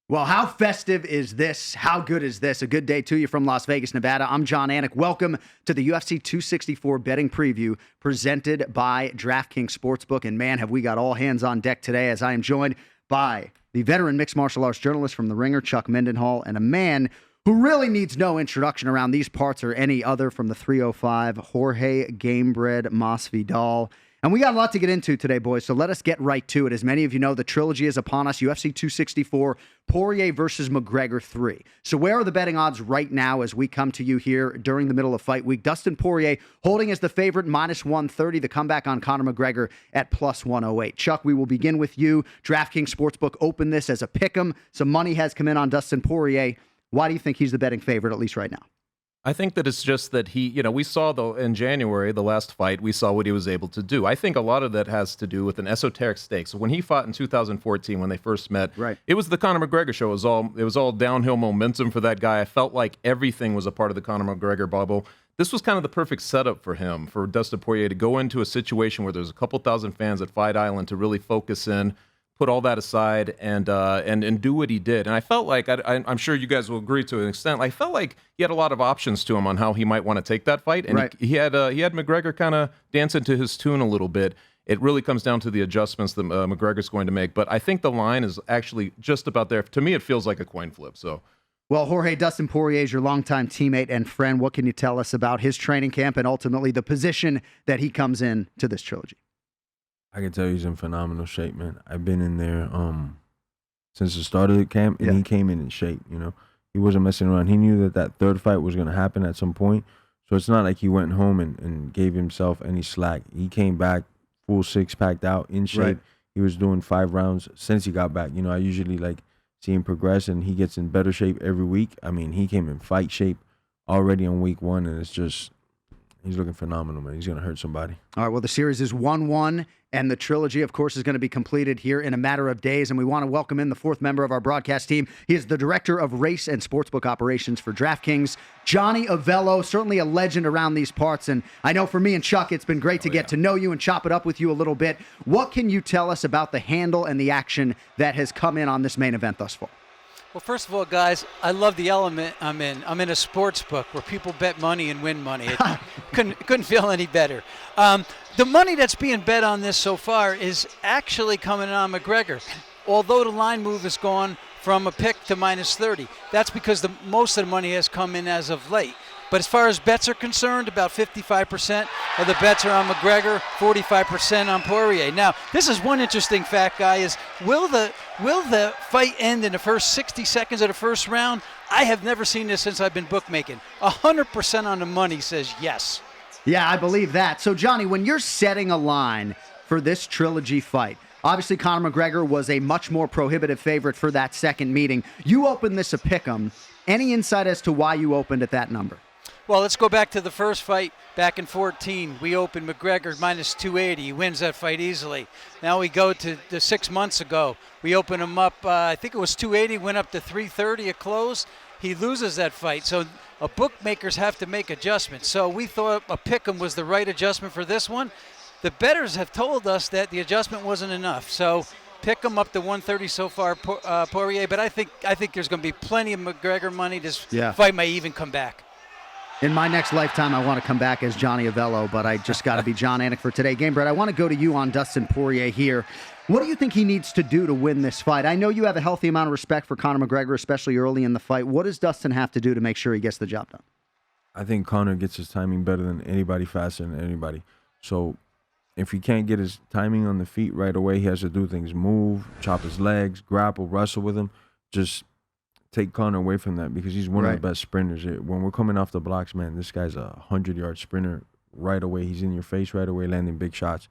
Well, how festive is this? How good is this? A good day to you from Las Vegas, Nevada. I'm Jon Anik. Welcome to the UFC 264 betting preview presented by DraftKings Sportsbook. And man, have we got all hands on deck today as I am joined by the veteran mixed martial arts journalist from The Ringer, Chuck Mindenhall, and a man who really needs no introduction around these parts or any other from the 305, Jorge Gamebred Masvidal. And we got a lot to get into today, boys, so let us get right to it. As many of you know, the trilogy is upon us, UFC 264, Poirier versus McGregor 3. So where are the betting odds right now as we come to you here during the middle of fight week? Dustin Poirier holding as the favorite, minus 130. The comeback on Conor McGregor at plus 108. Chuck, we will begin with you. DraftKings Sportsbook opened this as a pick'em. Some money has come in on Dustin Poirier. Why do you think he's the betting favorite, at least right now? I think that it's just that we saw in January, the last fight, we saw what he was able to do. I think a lot of that has to do with an esoteric stake. So when he fought in 2014, when they first met, right, it was the Conor McGregor show. It was all downhill momentum for that guy. I felt like everything was a part of the Conor McGregor bubble. This was kind of the perfect setup for him, for Dustin Poirier to go into a situation where there's a couple thousand fans at Fight Island to really focus in, put all that aside, and do what he did. And I felt like, I'm sure you guys will agree to an extent, I felt like he had a lot of options to him on how he might want to take that fight. And right, he had McGregor kind of dancing to his tune a little bit. It really comes down to the adjustments that McGregor's going to make. But I think the line is actually just about there. To me, it feels like a coin flip. So, well, Jorge, Dustin Poirier is your longtime teammate and friend. What can you tell us about his training camp and ultimately the position that he comes in to this trilogy? I can tell you he's in phenomenal shape, man. I've been in there since the start of the camp, and he came in shape, He wasn't messing around. He knew that third fight was going to happen at some point, so it's not like he went home and gave himself any slack. He came back full six-packed out, in shape. Right. He was doing 5 rounds since he got back. I usually see him progress, and he gets in better shape every week. I mean, he came in fight shape already on week 1, and it's just... he's looking phenomenal, man. He's going to hurt somebody. All right, well, the series is 1-1, and the trilogy, of course, is going to be completed here in a matter of days, and we want to welcome in the 4th member of our broadcast team. He is the Director of Race and Sportsbook Operations for DraftKings, Johnny Avello, certainly a legend around these parts, and I know for me and Chuck, it's been great to get to know you and chop it up with you a little bit. What can you tell us about the handle and the action that has come in on this main event thus far? Well, first of all, guys, I love the element I'm in. I'm in a sports book where people bet money and win money. It couldn't feel any better. The money that's being bet on this so far is actually coming on McGregor. Although the line move has gone from a pick to minus 30. That's because most of the money has come in as of late. But as far as bets are concerned, about 55% of the bets are on McGregor, 45% on Poirier. Now, this is one interesting fact, guy, is will the fight end in the first 60 seconds of the first round? I have never seen this since I've been bookmaking. 100% on the money says yes. Yeah, I believe that. So, Johnny, when you're setting a line for this trilogy fight, obviously Conor McGregor was a much more prohibitive favorite for that second meeting. You opened this a pick'em. Any insight as to why you opened at that number? Well, let's go back to the first fight back in 14. We opened McGregor minus 280. He wins that fight easily. Now we go to the 6 months ago. We opened him up, I think it was 280, went up to 330 at close. He loses that fight. So bookmakers have to make adjustments. So we thought a pick'em was the right adjustment for this one. The bettors have told us that the adjustment wasn't enough. So pick him up to 130 so far, Poirier. But I think there's going to be plenty of McGregor money. This fight may even come back. In my next lifetime, I want to come back as Johnny Avello, but I just got to be Jon Anik for today. Gamebred, I want to go to you on Dustin Poirier here. What do you think he needs to do to win this fight? I know you have a healthy amount of respect for Conor McGregor, especially early in the fight. What does Dustin have to do to make sure he gets the job done? I think Conor gets his timing better than anybody, faster than anybody. So if he can't get his timing on the feet right away, he has to do things, move, chop his legs, grapple, wrestle with him. Just take Conor away from that because he's one of the best sprinters. When we're coming off the blocks, man, this guy's a 100-yard sprinter right away. He's in your face right away, landing big shots.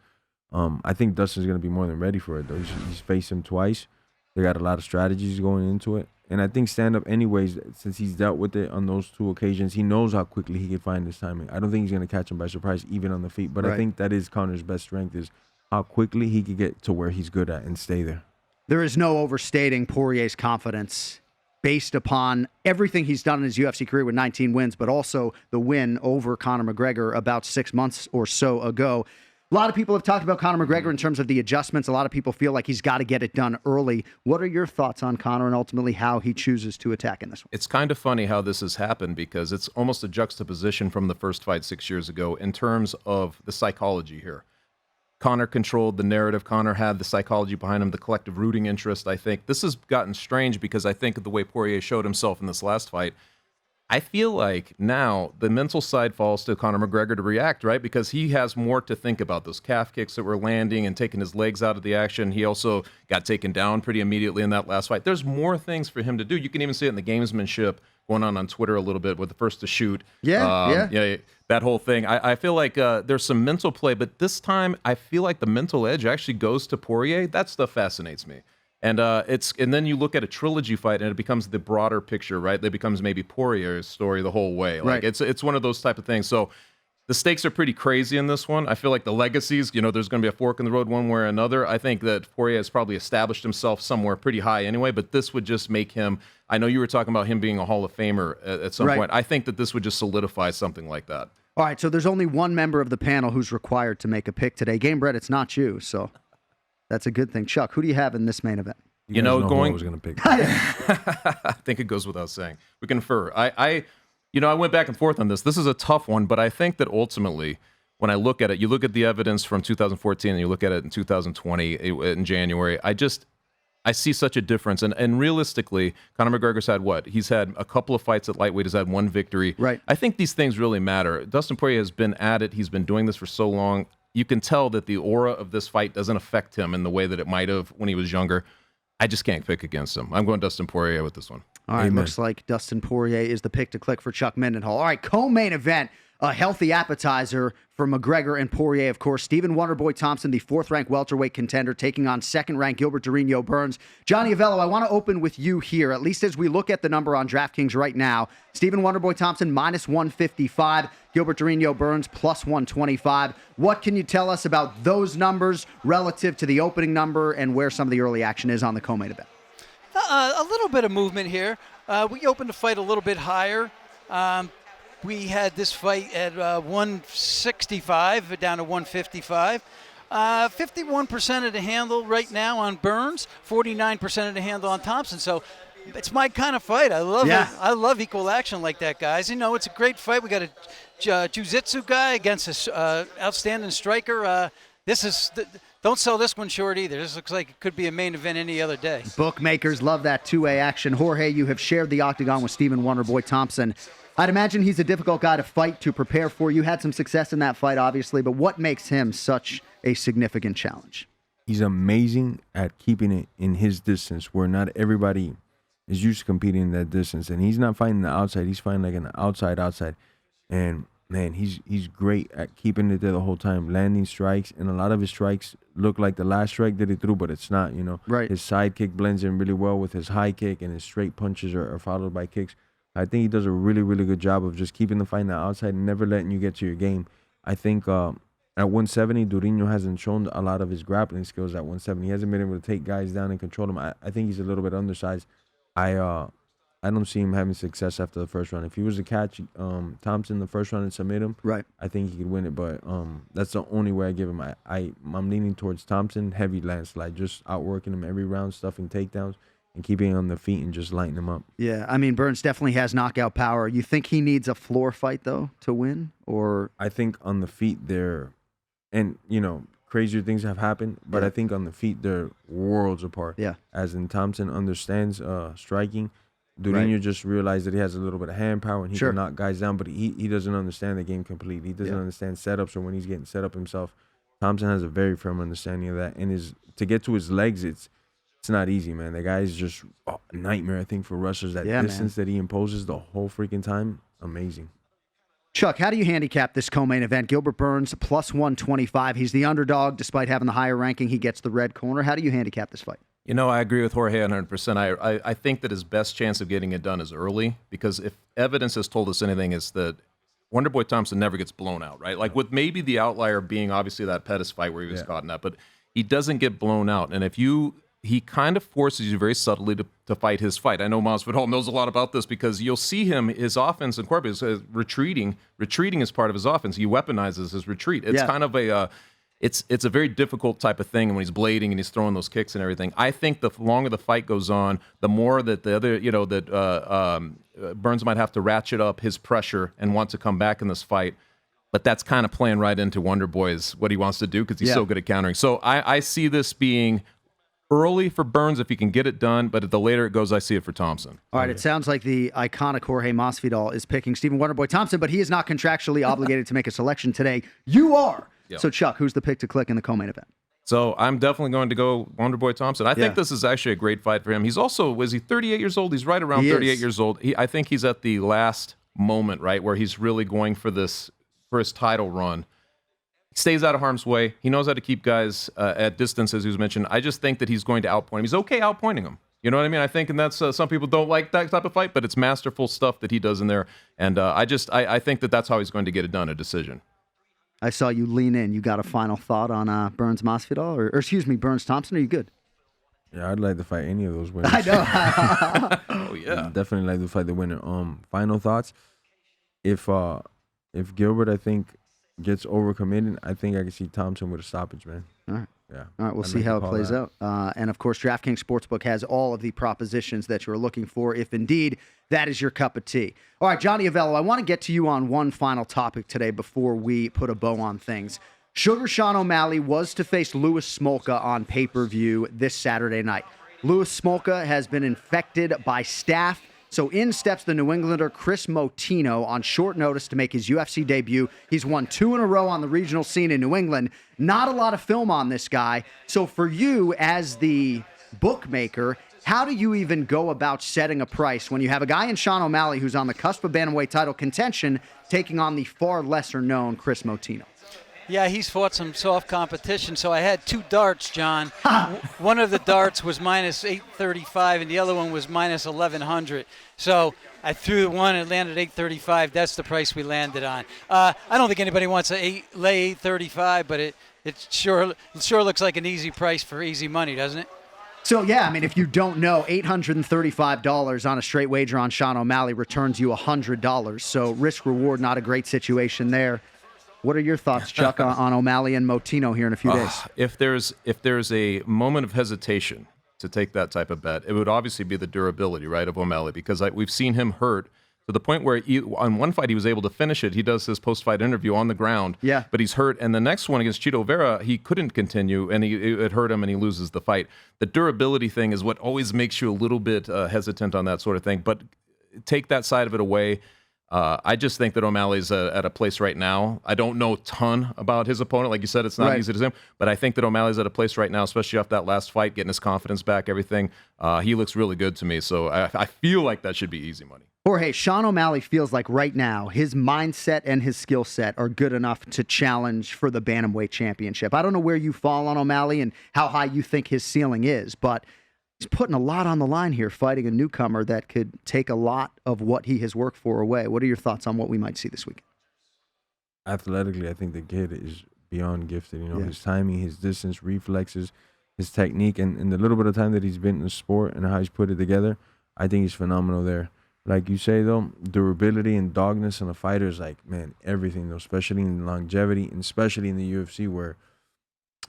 I think Dustin's going to be more than ready for it, though. He's faced him twice. They got a lot of strategies going into it. And I think stand-up anyways, since he's dealt with it on those 2 occasions, he knows how quickly he can find his timing. I don't think he's going to catch him by surprise, even on the feet. But I think that is Conor's best strength, is how quickly he can get to where he's good at and stay there. There is no overstating Poirier's confidence based upon everything he's done in his UFC career with 19 wins, but also the win over Conor McGregor about 6 months or so ago. A lot of people have talked about Conor McGregor in terms of the adjustments. A lot of people feel like he's got to get it done early. What are your thoughts on Conor and ultimately how he chooses to attack in this one? It's kind of funny how this has happened because it's almost a juxtaposition from the first fight 6 years ago in terms of the psychology here. Conor controlled the narrative. Conor had the psychology behind him, the collective rooting interest, I think. This has gotten strange because I think of the way Poirier showed himself in this last fight. I feel like now the mental side falls to Conor McGregor to react, right? Because he has more to think about. Those calf kicks that were landing and taking his legs out of the action. He also got taken down pretty immediately in that last fight. There's more things for him to do. You can even see it in the gamesmanship going on Twitter a little bit with the first to shoot. Yeah, that whole thing. I feel like there's some mental play, but this time I feel like the mental edge actually goes to Poirier. That stuff fascinates me. And then you look at a trilogy fight and it becomes the broader picture, right? It becomes maybe Poirier's story the whole way. Like right. It's one of those type of things. So the stakes are pretty crazy in this one. I feel like the legacies, there's going to be a fork in the road one way or another. I think that Poirier has probably established himself somewhere pretty high anyway, but this would just make him, I know you were talking about him being a Hall of Famer at some point. I think that this would just solidify something like that. All right, so there's only one member of the panel who's required to make a pick today. GameBread, it's not you, so that's a good thing. Chuck, who do you have in this main event? You know who I was going to pick. I think it goes without saying. We confer. I went back and forth on this. This is a tough one, but I think that ultimately, when I look at it, you look at the evidence from 2014 and you look at it in 2020 in January, I see such a difference. And realistically, Conor McGregor's had what? He's had a couple of fights at lightweight. He's had one victory. Right. I think these things really matter. Dustin Poirier has been at it. He's been doing this for so long. You can tell that the aura of this fight doesn't affect him in the way that it might have when he was younger. I just can't pick against him. I'm going Dustin Poirier with this one. All right, looks like Dustin Poirier is the pick to click for Chuck Mindenhall. All right, co-main event, a healthy appetizer for McGregor and Poirier, of course. Stephen Wonderboy Thompson, the fourth-ranked welterweight contender, taking on second-ranked Gilbert Durinho Burns. Johnny Avello, I want to open with you here, at least as we look at the number on DraftKings right now. Stephen Wonderboy Thompson, minus 155. Gilbert Durinho Burns, plus 125. What can you tell us about those numbers relative to the opening number and where some of the early action is on the co-main event? A little bit of movement here. We opened the fight a little bit higher. We had this fight at 165 down to 155. 51% of the handle right now on Burns, 49% of the handle on Thompson. So it's my kind of fight. I love it. I love equal action like that, guys. It's a great fight. We got a jiu-jitsu guy against an outstanding striker. Don't sell this one short either. This looks like it could be a main event any other day. Bookmakers love that two-way action. Jorge, you have shared the octagon with Stephen Wonderboy Thompson. I'd imagine he's a difficult guy to fight, to prepare for. You had some success in that fight, obviously, but what makes him such a significant challenge? He's amazing at keeping it in his distance where not everybody is used to competing in that distance. And he's not fighting the outside. He's fighting like an outside. And, man, he's great at keeping it there the whole time, landing strikes. And a lot of his strikes look like the last strike that he threw, but it's not, Right. His side kick blends in really well with his high kick, and his straight punches are followed by kicks. I think he does a really, really good job of just keeping the fight on the outside and never letting you get to your game. I think at 170, Durinho hasn't shown a lot of his grappling skills at 170. He hasn't been able to take guys down and control them. I think he's a little bit undersized. I don't see him having success after the first round. If he was to catch Thompson in the first round and submit him, right, I think he could win it. But that's the only way I give him. I'm leaning towards Thompson, heavy landslide, just outworking him every round, stuffing takedowns, and keeping him on the feet and just lighting him up. Yeah, Burns definitely has knockout power. You think he needs a floor fight, though, to win? Or I think on the feet they're, and, crazier things have happened, but I think on the feet they're worlds apart. Yeah. As in Thompson understands striking. Durinho just realized that he has a little bit of hand power and he can knock guys down, but he doesn't understand the game completely. He doesn't understand setups or when he's getting set up himself. Thompson has a very firm understanding of that. And to get to his legs, it's not easy, man. The guy is just a nightmare, I think, for wrestlers. That distance that he imposes the whole freaking time, amazing. Chuck, how do you handicap this co-main event? Gilbert Burns, plus 125. He's the underdog. Despite having the higher ranking, he gets the red corner. How do you handicap this fight? I agree with Jorge 100%. I think that his best chance of getting it done is early, because if evidence has told us anything, is that Wonderboy Thompson never gets blown out, right? Like with maybe the outlier being obviously that Pettis fight where he was caught in that, but he doesn't get blown out. And he kind of forces you very subtly to fight his fight. I know Masvidal knows a lot about this because you'll see his offense incorporated retreating is part of his offense. He weaponizes his retreat. It's kind of it's a very difficult type of thing when he's blading and he's throwing those kicks and everything. I think the longer the fight goes on, the more that the other, Burns might have to ratchet up his pressure and want to come back in this fight. But that's kind of playing right into Wonder Boy's what he wants to do because he's so good at countering. So I see this being early for Burns if he can get it done, but the later it goes, I see it for Thompson. All right, it sounds like the iconic Jorge Masvidal is picking Stephen Wonderboy Thompson, but he is not contractually obligated to make a selection today. You are. Yep. So, Chuck, who's the pick to click in the co-main event? So I'm definitely going to go Wonderboy Thompson. I think this is actually a great fight for him. He's also, is he 38 years old? He's right around 38 years old. I think he's at the last moment, right, where he's really going for his title run. He stays out of harm's way. He knows how to keep guys at distance, as he was mentioned. I just think that he's going to outpoint him. He's okay outpointing him. You know what I mean? I think, and that's some people don't like that type of fight, but it's masterful stuff that he does in there. And I think that that's how he's going to get it done, a decision. I saw you lean in. You got a final thought on Burns Masvidal, or excuse me, Burns Thompson? Are you good? Yeah, I'd like to fight any of those winners. I know. Oh yeah, definitely like to fight the winner. Final thoughts. If Gilbert, I think, gets overcommitted, I think I can see Thompson with a stoppage, man. All right. Yeah. All right, we'll see how it plays out. And, of course, DraftKings Sportsbook has all of the propositions that you're looking for, if indeed that is your cup of tea. All right, Johnny Avello, I want to get to you on one final topic today before we put a bow on things. Sugar Sean O'Malley was to face Louis Smolka on pay-per-view this Saturday night. Louis Smolka has been infected by staph. So in steps the New Englander Kris Moutinho on short notice to make his UFC debut. He's won 2 in a row on the regional scene in New England. Not a lot of film on this guy. So for you as the bookmaker, how do you even go about setting a price when you have a guy in Sean O'Malley who's on the cusp of bantamweight title contention taking on the far lesser known Kris Moutinho? Yeah, he's fought some soft competition, so I had 2 darts, John. One of the darts was minus 835, and the other one was minus 1100. So I threw the one, it landed 835. That's the price we landed on. I don't think anybody wants to lay 835, but it sure looks like an easy price for easy money, doesn't it? So, yeah, I mean, if you don't know, $835 on a straight wager on Sean O'Malley returns you $100. So risk-reward, not a great situation there. What are your thoughts, Chuck, on O'Malley and Moutinho here in a few days? If there's a moment of hesitation to take that type of bet, it would obviously be the durability, right, of O'Malley, because we've seen him hurt to the point where on one fight he was able to finish it. He does his post-fight interview on the ground, but he's hurt. And the next one against Chito Vera, he couldn't continue, and it hurt him, and he loses the fight. The durability thing is what always makes you a little bit hesitant on that sort of thing. But take that side of it away. I just think that O'Malley's at a place right now. I don't know a ton about his opponent. Like you said, it's not easy to say, but I think that O'Malley's at a place right now, especially off that last fight, getting his confidence back, everything. He looks really good to me, so I feel like that should be easy money. Jorge, Sean O'Malley feels like right now his mindset and his skill set are good enough to challenge for the Bantamweight Championship. I don't know where you fall on O'Malley and how high you think his ceiling is, but he's putting a lot on the line here, fighting a newcomer that could take a lot of what he has worked for away. What are your thoughts on what we might see this week? Athletically, I think the kid is beyond gifted. You know, his timing, his distance, reflexes, his technique, and the little bit of time that he's been in the sport and how he's put it together, I think he's phenomenal there. Like you say, though, durability and dogness on a fighter is like, man, everything, though, especially in longevity and especially in the UFC where,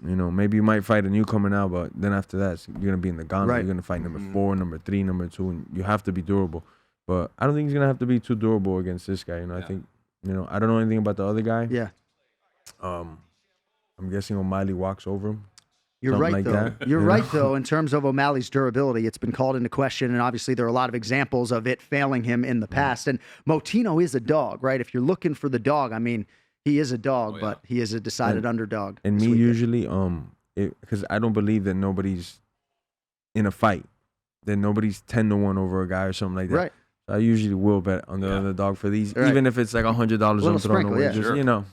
you know, maybe you might fight a newcomer now, but then after that, you're going to be in the gauntlet. You're going to fight number 4, number 3, number 2, and you have to be durable. But I don't think he's going to have to be too durable against this guy. You know, I think, you know, I don't know anything about the other guy. Yeah. I'm guessing O'Malley walks over him. You're right, though. You're right, though, in terms of O'Malley's durability. It's been called into question, and obviously there are a lot of examples of it failing him in the past. And Moutinho is a dog, right? If you're looking for the dog, I mean, he is a dog, but he is a decided underdog. And me usually, because I don't believe that nobody's in a fight, that nobody's 10-1 over a guy or something like that. Right. So I usually will bet on the underdog for these, even if it's like $100 I'm throwing away. Just, you know.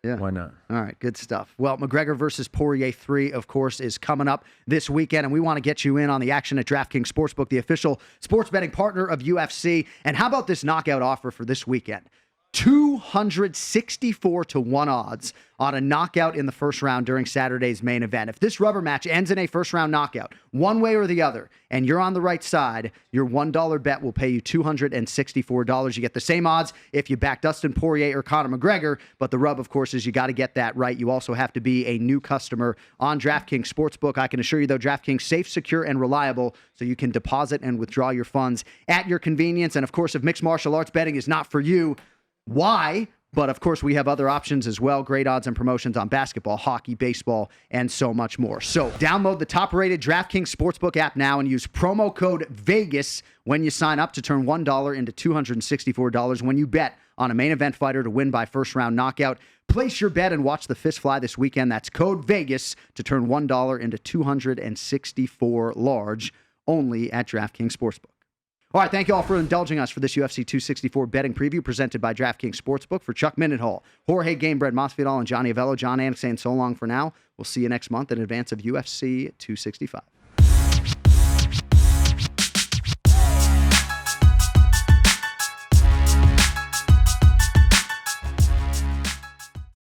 Yeah. Why not? All right, good stuff. Well, McGregor versus Poirier 3, of course, is coming up this weekend, and we want to get you in on the action at DraftKings Sportsbook, the official sports betting partner of UFC. And how about this knockout offer for this weekend? 264 to 1 odds on a knockout in the first round during Saturday's main event. If this rubber match ends in a first round knockout, one way or the other, and you're on the right side, your $1 bet will pay you $264. You get the same odds if you back Dustin Poirier or Conor McGregor, but the rub, of course, is you got to get that right. You also have to be a new customer on DraftKings Sportsbook. I can assure you, though, DraftKings safe, secure, and reliable, so you can deposit and withdraw your funds at your convenience. And, of course, if mixed martial arts betting is not for you, why? But of course, we have other options as well. Great odds and promotions on basketball, hockey, baseball, and so much more. So download the top-rated DraftKings Sportsbook app now and use promo code VEGAS when you sign up to turn $1 into $264 when you bet on a main event fighter to win by first-round knockout. Place your bet and watch the fist fly this weekend. That's code VEGAS to turn $1 into $264 large only at DraftKings Sportsbook. All right, thank you all for indulging us for this UFC 264 betting preview presented by DraftKings Sportsbook. For Chuck Mindenhall, Jorge Masvidal, and Johnny Avello, Jon Anik saying so long for now. We'll see you next month in advance of UFC 265.